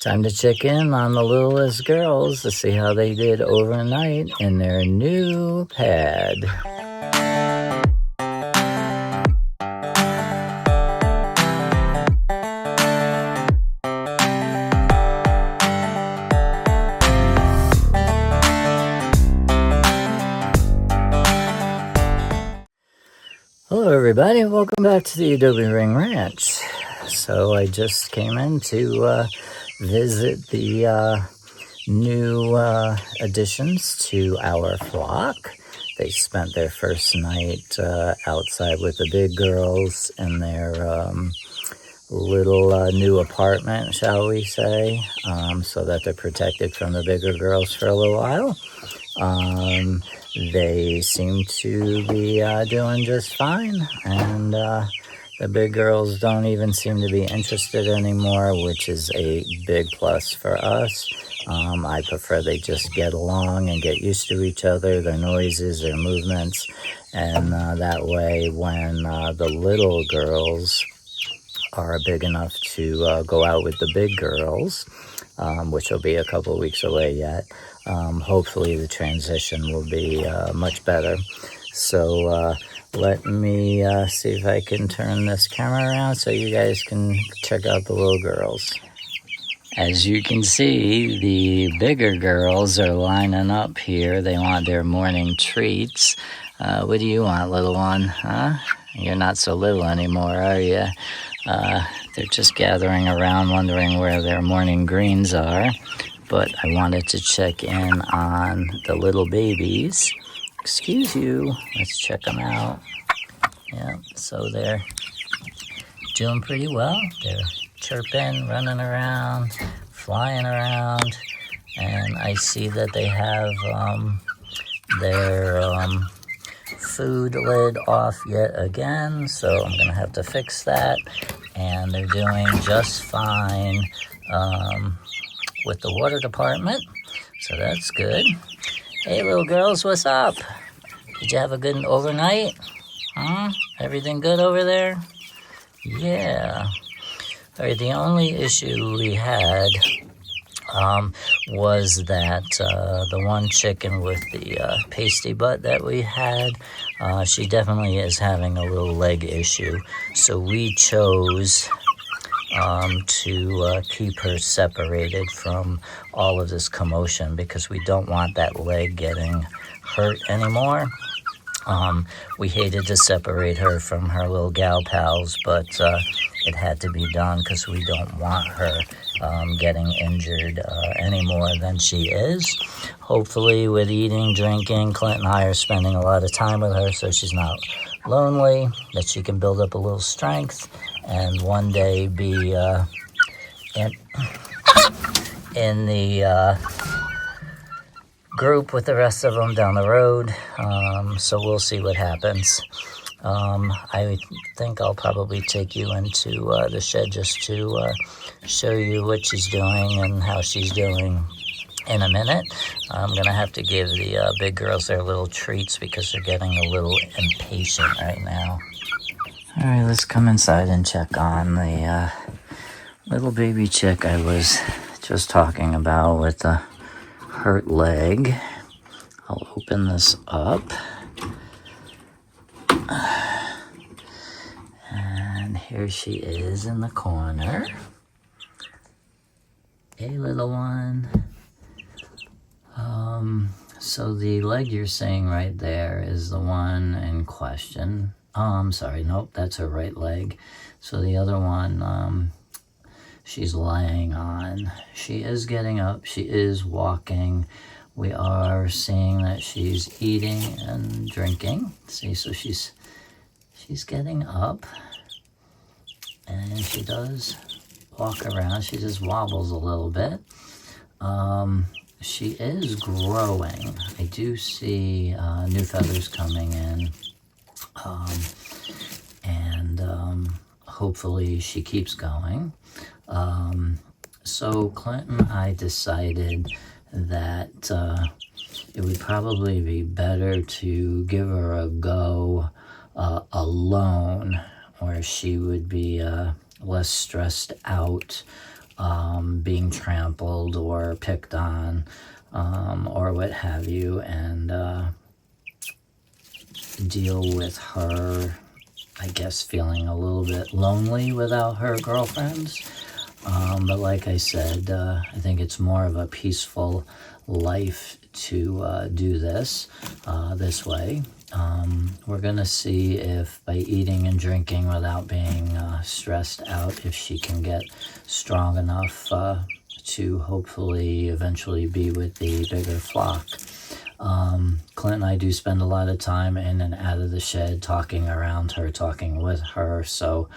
Time to check in on the littlest girls to see how they did overnight in their new pad. Hello everybody, welcome back to the Adobe Ring Ranch. So I just came in to visit the new additions to our flock. They spent their first night outside with the big girls in their little new apartment, shall we say, so that they're protected from the bigger girls for a little while. They seem to be doing just fine, and the big girls don't even seem to be interested anymore, which is a big plus for us. I prefer they just get along and get used to each other, their noises, their movements, and that way when the little girls are big enough to go out with the big girls, which will be a couple weeks away yet, hopefully the transition will be much better. So let me see if I can turn this camera around so you guys can check out the little girls. As you can see, the bigger girls are lining up here. They want their morning treats. What do you want, little one? Huh? You're not so little anymore, are you? They're just gathering around wondering where their morning greens are. But I wanted to check in on the little babies. Excuse you. Let's check them out. Yeah, so they're doing pretty well. They're chirping, running around, flying around. And I see that they have their food lid off yet again, so I'm gonna have to fix that. And they're doing just fine with the water department, so that's good. Hey little girls, what's up? Did you have a good overnight? Everything good over there? Yeah. All right, the only issue we had was that the one chicken with the pasty butt that we had, she definitely is having a little leg issue. So we chose to keep her separated from all of this commotion because we don't want that leg getting hurt anymore. We hated to separate her from her little gal pals, but it had to be done because we don't want her getting injured any more than she is. Hopefully with eating, drinking, Clint and I are spending a lot of time with her so she's not lonely, that she can build up a little strength and one day be in the group with the rest of them down the road. So we'll see what happens. I think I'll probably take you into the shed just to show you what she's doing and how she's doing in a minute. I'm going to have to give the big girls their little treats because they're getting a little impatient right now. All right, let's come inside and check on the little baby chick I was just talking about with the hurt leg. I'll open this up. And here she is in the corner. Hey, little one. So the leg you're seeing right there is the one in question. I'm sorry, nope, that's her right leg. So the other one, she's lying on. She is getting up, she is walking. We are seeing that she's eating and drinking. See, so she's getting up, and she does walk around. She just wobbles a little bit. She is growing. I do see new feathers coming in, and hopefully she keeps going. So Clint and I decided that it would probably be better to give her a go alone, where she would be less stressed out being trampled or picked on, or what have you, and deal with her, I guess, feeling a little bit lonely without her girlfriends. But like I said, I think it's more of a peaceful life to do this way. We're going to see if by eating and drinking without being stressed out, if she can get strong enough to hopefully eventually be with the bigger flock. Clint and I do spend a lot of time in and out of the shed, talking around her, talking with her, so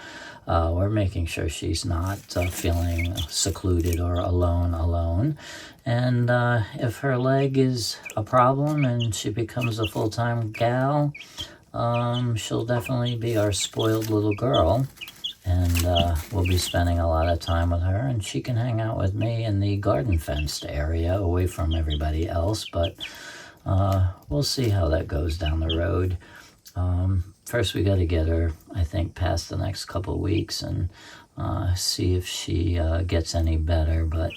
we're making sure she's not feeling secluded or alone. And if her leg is a problem and she becomes a full-time gal, she'll definitely be our spoiled little girl. And we'll be spending a lot of time with her, and she can hang out with me in the garden fenced area away from everybody else, but we'll see how that goes down the road. First we got to get her, I think, past the next couple weeks and see if she gets any better. But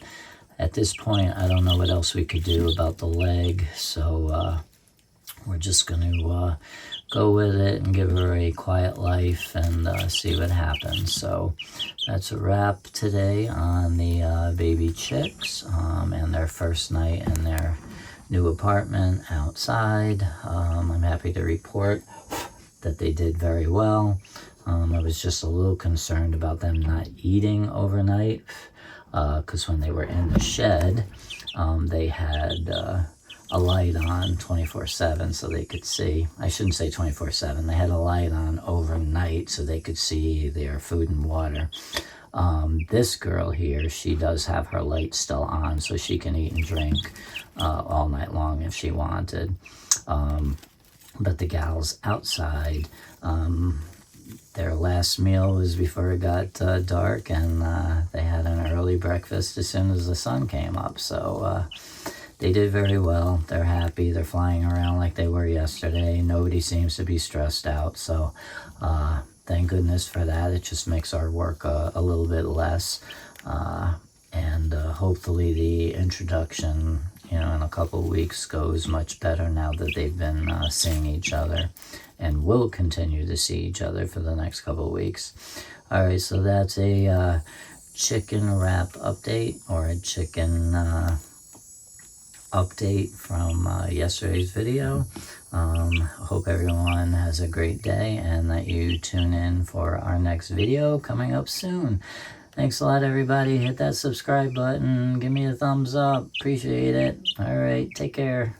at this point, I don't know what else we could do about the leg, so we're just going to go with it and give her a quiet life and see what happens. So that's a wrap today on the baby chicks and their first night in their new apartment outside. I'm happy to report that they did very well. I was just a little concerned about them not eating overnight, because when they were in the shed, they had a light on 24/7 so they could see. I shouldn't say 24/7. They had a light on overnight so they could see their food and water. This girl here, she does have her light still on, so she can eat and drink all night long if she wanted. But the gals outside, their last meal was before it got dark, and they had an early breakfast as soon as the sun came up. So they did very well. They're happy. They're flying around like they were yesterday. Nobody seems to be stressed out. So thank goodness for that. It just makes our work a little bit less. And hopefully the introduction, in a couple of weeks goes much better now that they've been seeing each other, and will continue to see each other for the next couple of weeks. All right, so that's a chicken wrap update, or a chicken update from yesterday's video. Hope everyone has a great day and that you tune in for our next video coming up soon. Thanks a lot, everybody. Hit that subscribe button. Give me a thumbs up. Appreciate it. All right, take care.